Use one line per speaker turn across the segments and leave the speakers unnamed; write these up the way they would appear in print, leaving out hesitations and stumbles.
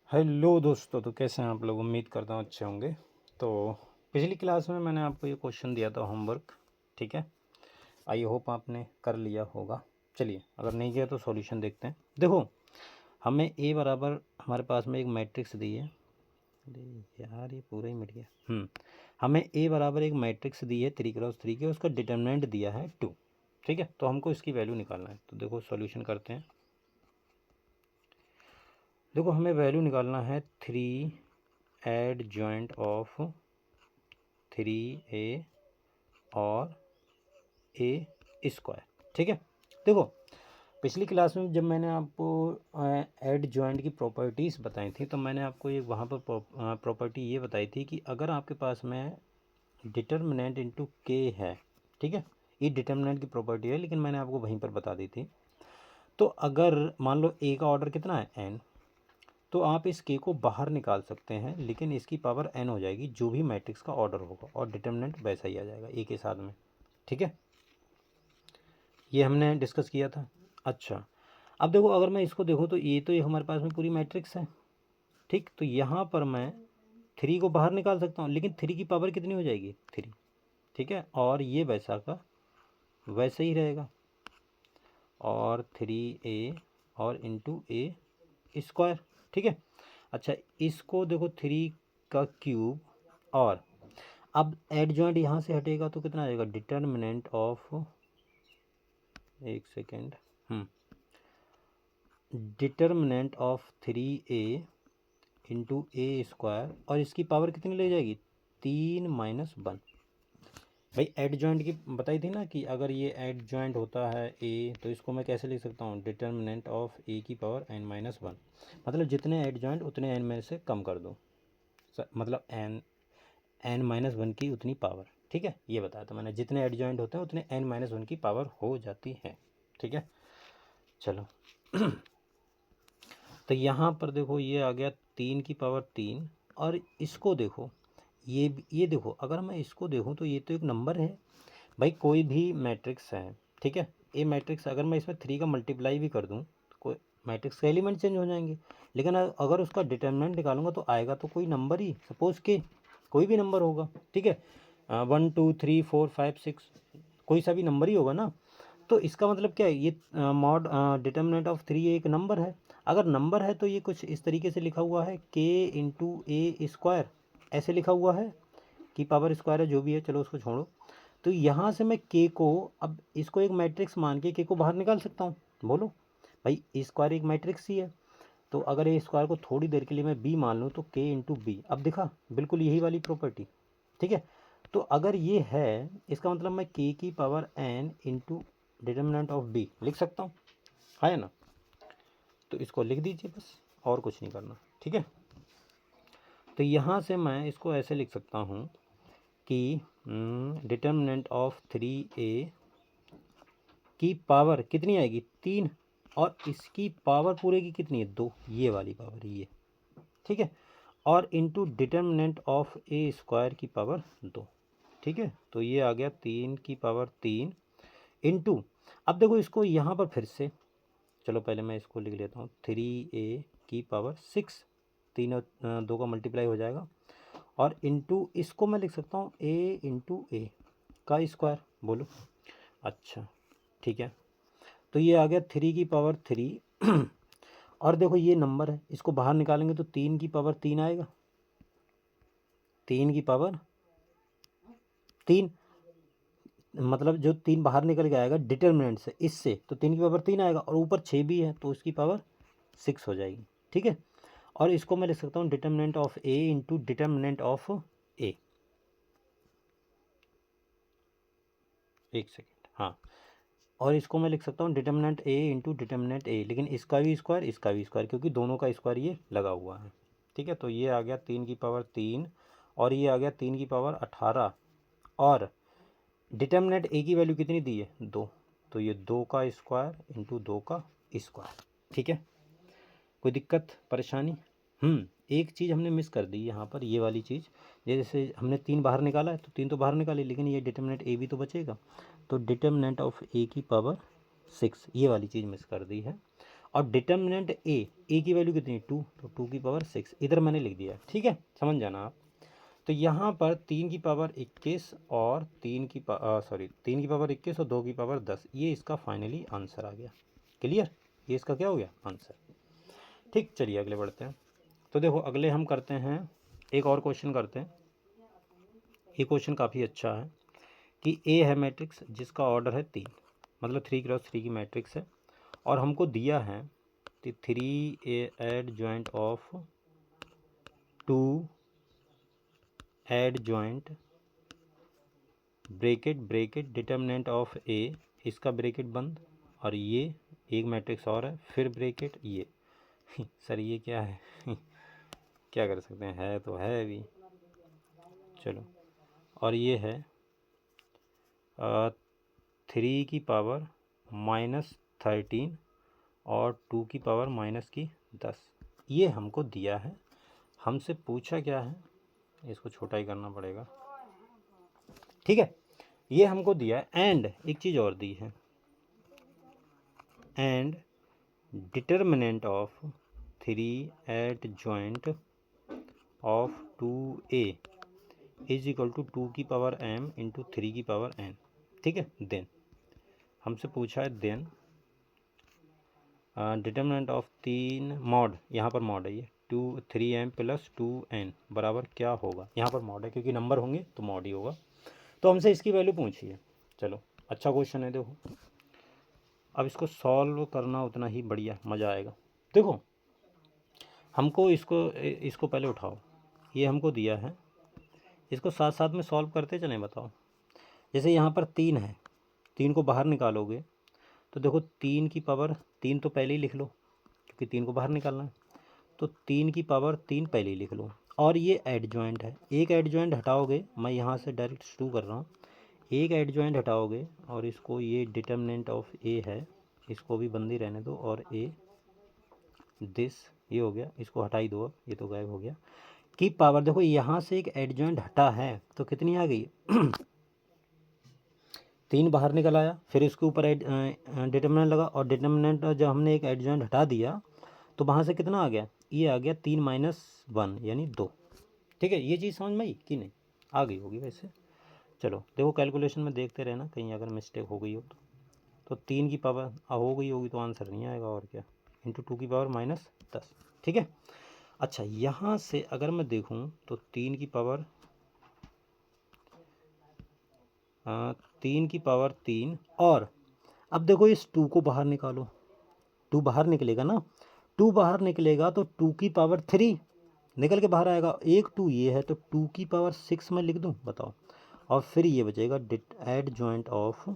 Hello दोस्तों, तो कैसे हैं आप लोग। उम्मीद करता हूँ अच्छे होंगे। तो पिछली क्लास में मैंने आपको ये क्वेश्चन दिया था होमवर्क, ठीक है। आई होप आपने कर लिया होगा। चलिए, अगर नहीं किया तो सॉल्यूशन देखते हैं। देखो, हमें ए बराबर हमारे पास में एक मैट्रिक्स दी है। अरे यार, ये पूरा ही मिट गया। हमें ए बराबर एक मैट्रिक्स दी है 3x3 की, उसका डिटर्मिनेंट दिया है 2, ठीक है। तो हमको इसकी वैल्यू निकालना है। तो देखो सॉल्यूशन करते हैं। देखो, हमें वैल्यू निकालना है 3 एडजॉइंट ऑफ 3a और ए स्क्वायर, ठीक है। देखो, पिछली क्लास में जब मैंने आपको एड जॉइंट की प्रॉपर्टीज़ बताई थी, तो मैंने आपको एक वहाँ पर प्रॉपर्टी ये बताई थी कि अगर आपके पास में डिटर्मिनेंट इंटू के है, ठीक है। ये डिटर्मिनेंट की प्रॉपर्टी है, लेकिन मैंने आपको वहीं पर बता दी थी। तो अगर मान लो ए का ऑर्डर कितना है n, तो आप इस के को बाहर निकाल सकते हैं, लेकिन इसकी पावर n हो जाएगी जो भी मैट्रिक्स का ऑर्डर होगा, और डिटर्मिनेंट वैसा ही आ जाएगा ए के साथ में, ठीक है। ये हमने डिस्कस किया था। अच्छा, अब देखो, अगर मैं इसको देखूँ तो ये हमारे पास में पूरी मैट्रिक्स है, ठीक। तो यहाँ पर मैं 3 को बाहर निकाल सकता हूँ, लेकिन 3 की पावर कितनी हो जाएगी, 3, ठीक है। और ये वैसा का वैसे ही रहेगा, और 3a और इंटू ए स्क्वायर, ठीक है। अच्छा, इसको देखो 3 का क्यूब, और अब एड जॉइंट यहाँ से हटेगा तो कितना आ जाएगा, डिटर्मिनेंट ऑफ, एक second, determinant of 3a into A square, और इसकी पावर कितनी ले जाएगी, 3 - 1। भाई एड जॉइंट की बताई थी ना कि अगर ये एड जॉइंट होता है ए, तो इसको मैं कैसे लिख सकता हूँ, डिटर्मिनेंट ऑफ ए की पावर n-1। मतलब जितने एड जॉइंट उतने n में से कम कर दो, मतलब n-1 की उतनी पावर, ठीक है। ये बताया था मैंने, जितने एड जॉइंट होते हैं उतने n-1 की पावर हो जाती है, ठीक है। चलो तो यहाँ पर देखो, ये आ गया 3 की पावर 3, और इसको देखो, ये देखो, अगर मैं इसको देखूँ तो ये तो एक नंबर है। भाई कोई भी मैट्रिक्स है, ठीक है, ये मैट्रिक्स अगर मैं इसमें 3 का मल्टीप्लाई भी कर दूँ तो कोई मैट्रिक्स के एलिमेंट चेंज हो जाएंगे, लेकिन अगर उसका डिटर्मिनेंट निकालूंगा तो आएगा तो कोई नंबर ही, सपोज के कोई भी नंबर होगा, ठीक है। 1 2 3 4 5 6, कोई सा भी नंबर ही होगा ना। तो इसका मतलब क्या है, ये मॉड डिटर्मिनेंट ऑफ 3 एक नंबर है। अगर नंबर है तो ये कुछ इस तरीके से लिखा हुआ है, के इंटू ए स्क्वायर, ऐसे लिखा हुआ है, की पावर स्क्वायर है, जो भी है, चलो उसको छोड़ो। तो यहाँ से मैं के को, अब इसको एक मैट्रिक्स मान के के को बाहर निकाल सकता हूँ। बोलो भाई, ए स्क्वायर एक मैट्रिक्स ही है, तो अगर ए स्क्वायर को थोड़ी देर के लिए मैं बी मान लूँ तो के इंटू बी, अब दिखा बिल्कुल यही वाली प्रॉपर्टी, ठीक है। तो अगर ये है, इसका मतलब मैं के की power n into determinant of B लिख सकता हूँ, है ना। तो इसको लिख दीजिए बस, और कुछ नहीं करना, ठीक है। तो यहाँ से मैं इसको ऐसे लिख सकता हूँ कि डिटर्मिनेंट ऑफ 3a की पावर कितनी आएगी, 3, और इसकी पावर पूरे की कितनी है, 2, ये वाली पावर, ये, ठीक है। और into determinant of A square की पावर 2, ठीक है। तो ये आ गया 3 की पावर 3 इंटू, अब देखो इसको यहाँ पर फिर से, चलो पहले मैं इसको लिख लेता हूँ, 3a की पावर 6, 3 और 2 का मल्टीप्लाई हो जाएगा, और इंटू इसको मैं लिख सकता हूँ a इंटू ए का स्क्वायर, बोलो। अच्छा, ठीक है। तो ये आ गया 3 की पावर 3 और देखो ये नंबर है, इसको बाहर निकालेंगे तो 3 की पावर 3 आएगा, 3 की पावर 3, मतलब जो 3 बाहर निकल के आएगा डिटर्मिनेंट से, इससे तो 3 की पावर 3 आएगा, और ऊपर 6 भी है तो उसकी पावर 6 हो जाएगी, ठीक है। और इसको मैं लिख सकता हूँ determinant of A into determinant of A, एक सेकेंड, हाँ। और इसको मैं लिख सकता हूँ determinant A into determinant A, लेकिन इसका भी स्क्वायर, इसका भी स्क्वायर, क्योंकि दोनों का स्क्वायर ये लगा हुआ है, ठीक है। तो ये आ गया 3 की पावर 3, और ये आ गया 3 की पावर 18, और डिटर्मिनेंट ए की वैल्यू कितनी दी है, 2, तो ये 2 का स्क्वायर इंटू 2 का स्क्वायर, ठीक है। कोई दिक्कत परेशानी, एक चीज़ हमने मिस कर दी यहाँ पर, ये वाली चीज़, जैसे हमने 3 बाहर निकाला है तो 3 तो बाहर निकाली, लेकिन ये डिटर्मिनेंट ए भी तो बचेगा, तो डिटर्मिनेंट ऑफ ए की पावर 6, ये वाली चीज़ मिस कर दी है। और डिटर्मिनेंट ए की वैल्यू कितनी 2, तो 2 की पावर 6 इधर मैंने लिख दिया, ठीक है, समझ जाना आप। तो यहाँ पर 3 की पावर 21 और 3 की पावर 21 और 2 की पावर 10, ये इसका फाइनली आंसर आ गया। क्लियर, ये इसका क्या हो गया आंसर। ठीक, चलिए अगले बढ़ते हैं। तो देखो अगले हम करते हैं, एक और क्वेश्चन करते हैं। ये क्वेश्चन काफ़ी अच्छा है कि ए है मैट्रिक्स जिसका ऑर्डर है 3, मतलब 3x3 की मैट्रिक्स है, और हमको दिया है कि 3 adjoint of 2 adjoint bracket determinant of A, इसका ब्रैकेट बंद, और ये एक मैट्रिक्स और है फिर ब्रैकेट ये सर ये क्या है क्या कर सकते हैं, है तो है अभी, चलो, और ये है 3 की पावर -13 और 2 की पावर -10, ये हमको दिया है। हमसे पूछा क्या है, इसको छोटा ही करना पड़ेगा, ठीक है, ये हमको दिया है। एंड एक चीज़ और दी है, and determinant of 3 adjoint of 2a is equal to 2 की पावर m इंटू 3 की पावर n, ठीक है। देन हमसे पूछा है, देन डिटर्मिनेंट ऑफ 3 मॉड, यहाँ पर मॉड है ये 3m प्लस 2n बराबर क्या होगा, यहाँ पर मॉड है क्योंकि नंबर होंगे तो मॉड ही होगा। तो हमसे इसकी वैल्यू पूछी है। चलो अच्छा क्वेश्चन है, देखो अब इसको सॉल्व करना उतना ही बढ़िया, मज़ा आएगा। देखो हमको इसको पहले उठाओ, ये हमको दिया है, इसको साथ साथ में सॉल्व करते चलें। बताओ, जैसे यहाँ पर 3 है, 3 को बाहर निकालोगे तो देखो 3 की पावर 3 तो पहले ही लिख लो क्योंकि 3 को बाहर निकालना है, तो 3 की पावर 3 पहले ही लिख लो। और ये एडजॉइंट है, एक एडजॉइंट हटाओगे, मैं यहाँ से डायरेक्ट शुरू कर रहा हूँ, एक एडजॉइंट हटाओगे और इसको, ये डिटर्मिनेंट ऑफ ए है, इसको भी बंदी रहने दो, और ए दिस ये हो गया, इसको हटा ही दो, अब ये तो गायब हो गया। की पावर देखो यहाँ से एक एडजॉइंट हटा है तो कितनी आ गई 3 बाहर निकल आया, फिर इसके ऊपर डिटर्मिनेंट लगा, और डिटर्मिनेंट जब हमने एक एडजॉइंट हटा दिया तो वहाँ से कितना आ गया, ये आ गया 3 - 1 यानी 2, ठीक है। ये चीज़ समझ में आई कि नहीं, आ गई होगी वैसे। चलो देखो कैलकुलेशन में देखते रहना, कहीं अगर मिस्टेक हो गई हो तो 3 की पावर हो गई होगी तो आंसर नहीं आएगा, और क्या, इंटू 2 की पावर -10, ठीक है। अच्छा यहाँ से अगर मैं देखूँ तो 3 की पावर 3, और अब देखो इस 2 को बाहर निकालो, 2 बाहर निकलेगा ना, 2 बाहर निकलेगा तो 2 की पावर 3 निकल के बाहर आएगा, एक 2 ये है तो 2 की पावर 6 मैं लिख दूँ, बताओ। और फिर ये बचेगा adjoint of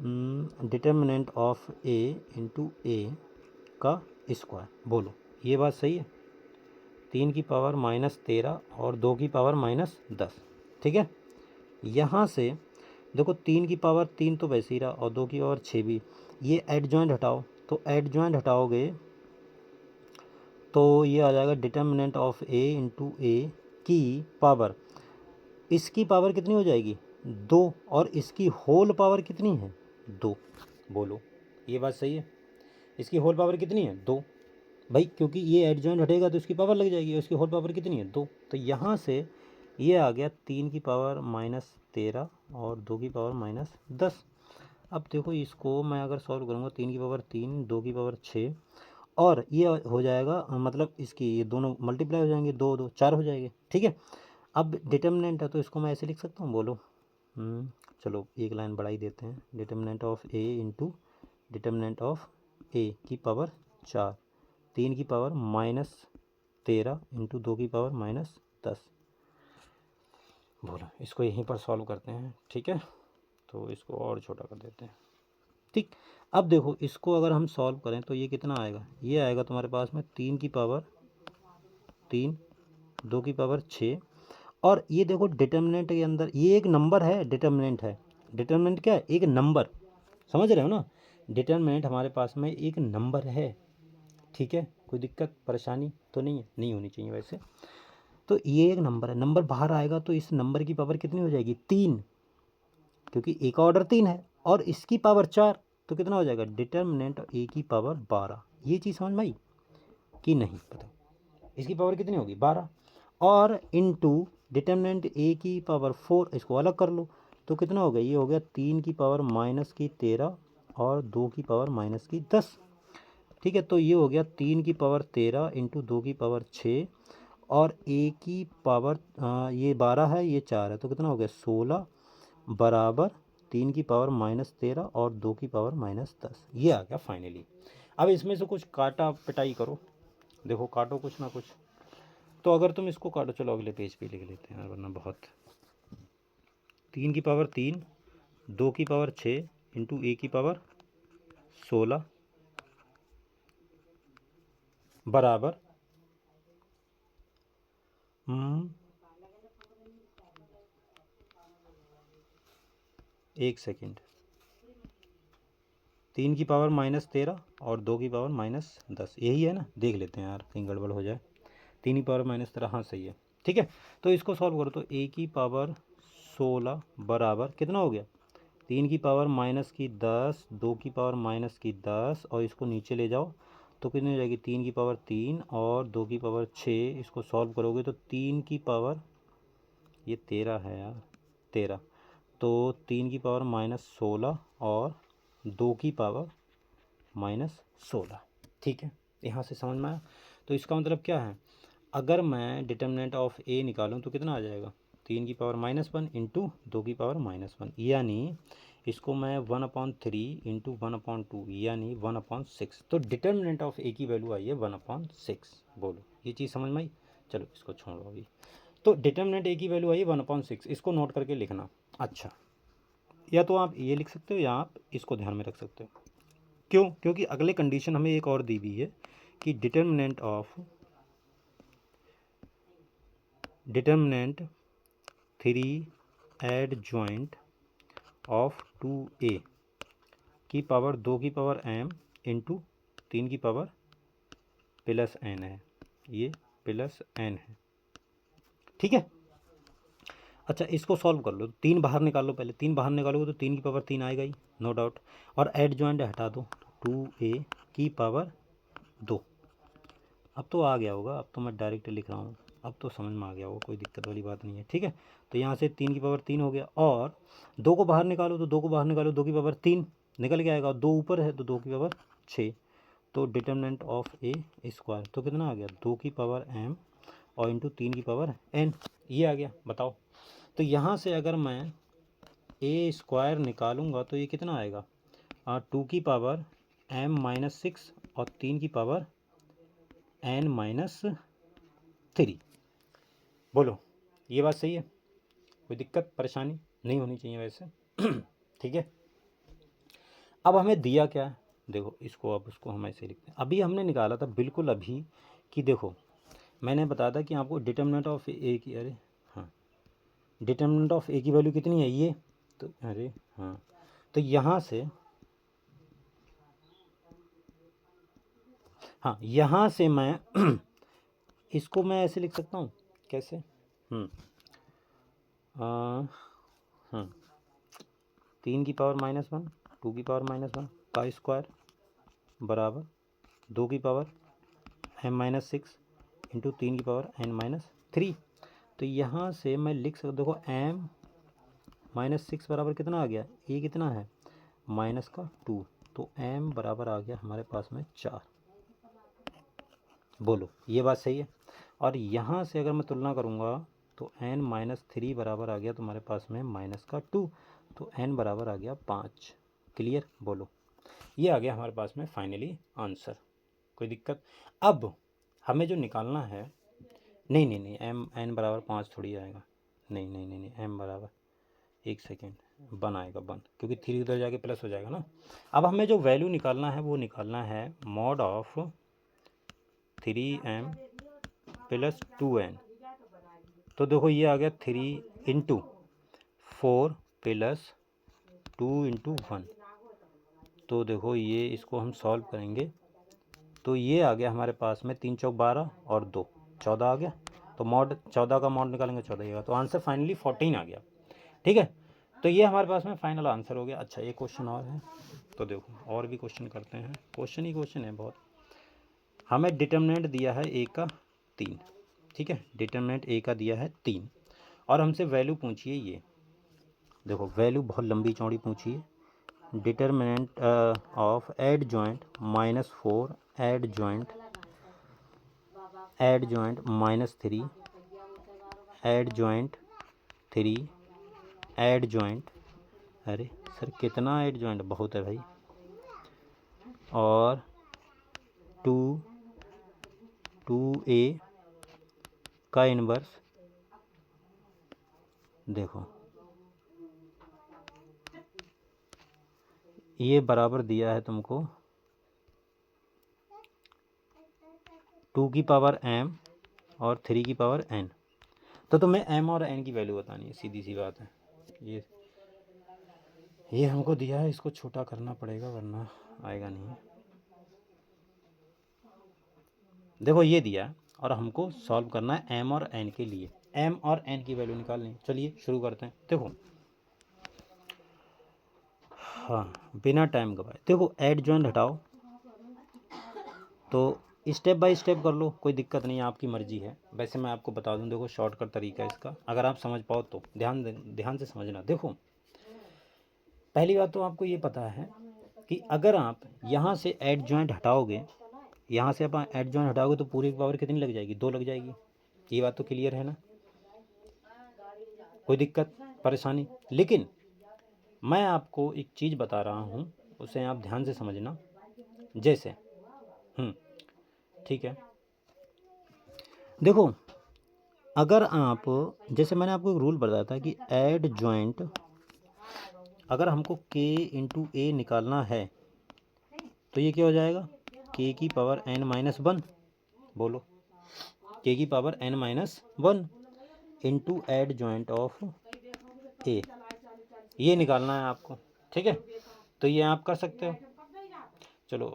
determinant of A into A का स्क्वायर, बोलो ये बात सही है। 3 की पावर -13 और 2 की पावर -10, ठीक है। यहाँ से देखो 3 की पावर 3 तो वैसे ही रहा, और 2 की पावर 6 भी, ये एडजॉइंट हटाओ, तो एडजॉइंट हटाओगे तो ये आ जाएगा डिटर्मिनेंट ऑफ ए इंटू ए की पावर, इसकी पावर कितनी हो जाएगी 2, और इसकी होल पावर कितनी है 2, बोलो ये बात सही है। इसकी होल पावर कितनी है 2 भाई, क्योंकि ये एडजॉइंट हटेगा तो इसकी पावर लग जाएगी, और इसकी होल पावर कितनी है 2, तो यहाँ से ये आ गया 3 की पावर -13 और 2 की पावर -10। अब देखो इसको मैं अगर सॉल्व करूँगा, 3 की पावर 3, 2 की पावर 6, और ये हो जाएगा, मतलब इसकी ये दोनों मल्टीप्लाई हो जाएंगे, 2 2 4 हो जाएंगे, ठीक है। अब डिटर्मिनेंट है तो इसको मैं ऐसे लिख सकता हूँ, बोलो चलो एक लाइन बढ़ा ही देते हैं, determinant of A into determinant of A की पावर 4, 3 की पावर -13 इंटू 2 की पावर -10, बोलो इसको यहीं पर सॉल्व करते हैं, ठीक है। तो इसको और छोटा कर देते हैं, ठीक। अब देखो इसको अगर हम सॉल्व करें तो ये कितना आएगा, ये आएगा तुम्हारे पास में 3 की पावर 3, 2 की पावर 6, और ये देखो डिटर्मिनेंट के अंदर ये एक नंबर है, डिटर्मिनेंट है, डिटर्मिनेंट क्या है, एक नंबर, समझ रहे हो ना, डिटर्मिनेंट हमारे पास में एक नंबर है, ठीक है। कोई दिक्कत परेशानी तो नहीं है, नहीं होनी चाहिए वैसे। तो ये एक नंबर है, नंबर बाहर आएगा तो इस नंबर की पावर कितनी हो जाएगी 3, क्योंकि ए का ऑर्डर 3 है और इसकी पावर 4, तो कितना हो जाएगा डिटर्मिनेंट ए की पावर 12। ये चीज़ समझ में आई कि नहीं? बताओ इसकी पावर कितनी होगी 12 और इनटू डिटर्मिनेंट ए की पावर 4, इसको अलग कर लो तो कितना हो गया? ये हो गया 3 की पावर माइनस की 13 और 2 की पावर माइनस की 10। ठीक है, तो ये हो गया 3 की पावर 13 इंटू 2 की पावर 6 और ए की पावर ये 12 है, ये 4 है, तो कितना हो गया 16 बराबर 3 की पावर माइनस 13 और 2 की पावर माइनस 10। ये आ गया फाइनली। अब इसमें से कुछ काटा पिटाई करो, देखो काटो कुछ ना कुछ। तो अगर तुम इसको काटो, चलो अगले पेज पे लिख लेते हैं वरना बहुत। 3 की पावर 3, 2 की पावर 6 इंटू ए की पावर 16 बराबर एक सेकेंड, 3 की पावर माइनस 13 और 2 की पावर माइनस 10, यही है ना? देख लेते हैं यार कहीं गड़बड़ हो जाए। 3 की पावर माइनस 13, हाँ सही है। ठीक है, तो इसको सॉल्व करो तो ए की पावर 16 बराबर कितना हो गया? 3 की पावर माइनस की 10, 2 की पावर माइनस की 10 और इसको नीचे ले जाओ तो कितनी हो जाएगी? 3 की पावर 3 और 2 की पावर 6। इसको सॉल्व करोगे तो 3 की पावर, ये 13 है यार, 13, तो 3 की पावर माइनस 16 और 2 की पावर माइनस 16। ठीक है, यहाँ से समझ में आया? तो इसका मतलब क्या है? अगर मैं डिटर्मिनेंट ऑफ ए निकालूं तो कितना आ जाएगा? 3 की पावर माइनस 1 इंटू 2 की पावर माइनस 1, यानी इसको मैं 1/3 इंटू 1/2 यानी 1/6। तो डिटर्मिनेंट ऑफ ए की वैल्यू आई है 1/6। बोलो ये चीज़ समझ में आई? चलो इसको छोड़ो अभी। तो डिटर्मिनेंट ए की वैल्यू आई 1/6, इसको नोट करके लिखना। अच्छा, या तो आप ये लिख सकते हो या आप इसको ध्यान में रख सकते हो। क्यों? क्योंकि अगले कंडीशन हमें एक और दी हुई है कि डिटर्मिनेंट 3 एडजॉइंट ऑफ 2a की पावर 2 की पावर m इंटू 3 की पावर प्लस n है, ये प्लस n है। ठीक है, अच्छा इसको सॉल्व कर लो, 3 बाहर निकाल लो। पहले 3 बाहर निकालोगे तो 3 की पावर 3 आएगा ही, नो डाउट, और एडजॉइंट हटा दो, 2a की पावर 2। अब तो आ गया होगा, अब तो मैं डायरेक्ट लिख रहा हूँ, अब तो समझ में आ गया होगा, कोई दिक्कत वाली बात नहीं है। ठीक है, तो यहाँ से 3 की पावर 3 हो गया और 2 को बाहर निकालो तो 2 को बाहर निकालो, 2 की पावर 3 निकल के आएगा, 2 ऊपर है तो 2 की पावर 6। तो डिटर्मिनेंट ऑफ ए स्क्वायर तो कितना आ गया? 2 की पावर m और इंटू 3 की पावर n, ये आ गया। बताओ, तो यहाँ से अगर मैं ए स्क्वायर निकालूंगा तो ये कितना आएगा? 2 की पावर m माइनस 6 और 3 की पावर n माइनस 3। बोलो ये बात सही है? कोई दिक्कत परेशानी नहीं होनी चाहिए वैसे। ठीक है, अब हमें दिया क्या है? देखो इसको, अब उसको हम ऐसे लिखते हैं। अभी हमने निकाला था बिल्कुल अभी कि देखो मैंने बताया था कि आपको डिटर्मिनेंट ऑफ ए की, अरे हाँ, डिटर्मिनेंट ऑफ ए की वैल्यू कितनी है ये, तो अरे हाँ, तो यहाँ से, हाँ यहाँ से मैं इसको मैं ऐसे लिख सकता हूँ, कैसे? 3 की पावर माइनस 1, 2 की पावर माइनस 1 का स्क्वायर बराबर 2 की पावर m माइनस 6 इंटू 3 की पावर n माइनस 3। तो यहाँ से मैं लिख सकता, देखो m माइनस 6 बराबर कितना आ गया? ये कितना है? माइनस का 2, तो m बराबर आ गया हमारे पास में 4। बोलो ये बात सही है? और यहाँ से अगर मैं तुलना करूँगा तो n माइनस 3 बराबर आ गया तुम्हारे पास में माइनस का 2, तो n बराबर आ गया 5। क्लियर? बोलो ये आ गया हमारे पास में फाइनली आंसर। कोई दिक्कत? अब हमें जो निकालना है, नहीं नहीं नहीं, m n बराबर 5 थोड़ी आएगा, नहीं नहीं नहीं नहीं, m बराबर, एक सेकेंड, 1 आएगा, 1, क्योंकि 3 उधर जाके प्लस हो जाएगा ना। अब हमें जो वैल्यू निकालना है वो निकालना है mod of 3m plus 2n। तो देखो ये आ गया 3 इंटू 4 प्लस 2 इंटू 1। तो देखो ये इसको हम सॉल्व करेंगे तो ये आ गया हमारे पास में 3 चौक 12 और 2 14 आ गया। तो मॉड 14 का मॉड निकालेंगे 14 ही आएगा, तो आंसर फाइनली 14 आ गया। ठीक है, तो ये हमारे पास में फाइनल आंसर हो गया। अच्छा एक क्वेश्चन और है, तो देखो और भी क्वेश्चन करते हैं, क्वेश्चन ही क्वेश्चन है बहुत। हमें डिटर्मिनेंट दिया है ए का 3, ठीक है, डिटर्मिनेंट ए का दिया है 3 और हमसे वैल्यू पूछिए ये। देखो वैल्यू बहुत लंबी चौड़ी पूछी है। Determinant of adjoint -4 adjoint -3 adjoint 3 adjoint, अरे सर कितना एड जॉइंट, बहुत है भाई, और 2a का इन्वर्स। देखो ये बराबर दिया है तुमको 2 की पावर m और 3 की पावर n। तो तुम्हें m और n की वैल्यू बतानी है, सीधी सी बात है। ये हमको दिया है, इसको छोटा करना पड़ेगा वरना आएगा नहीं। देखो ये दिया है और हमको सॉल्व करना है m और n के लिए, m और n की वैल्यू निकालनी है। चलिए शुरू करते हैं। देखो हाँ, बिना टाइम गवाए देखो ऐड जॉइंट हटाओ, तो स्टेप बाय स्टेप कर लो, कोई दिक्कत नहीं है, आपकी मर्जी है। वैसे मैं आपको बता दूं, देखो शॉर्टकट तरीका है इसका, अगर आप समझ पाओ तो ध्यान से समझना। देखो पहली बात तो आपको ये पता है कि अगर आप यहाँ से ऐड जॉइंट हटाओगे, यहाँ से आप ऐड जॉइंट हटाओगे तो पूरी पावर कितनी लग जाएगी, 2 लग जाएगी। ये बात तो क्लियर है ना, कोई दिक्कत परेशानी? लेकिन मैं आपको एक चीज़ बता रहा हूँ, उसे आप ध्यान से समझना। जैसे ठीक है, देखो अगर आप, जैसे मैंने आपको एक रूल बताया था कि ऐड जॉइंट, अगर हमको k इंटू ए निकालना है तो ये क्या हो जाएगा, k की पावर n-1, बोलो k की power n-1 into adjoint of A, ये निकालना है आपको, ठीक है। तो ये आप कर सकते हो। चलो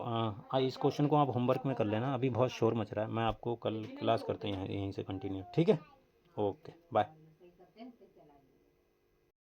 इस क्वेश्चन को आप होमवर्क में कर लेना, अभी बहुत शोर मच रहा है, मैं आपको कल क्लास करते हैं यहीं से कंटिन्यू, ठीक है। Okay bye.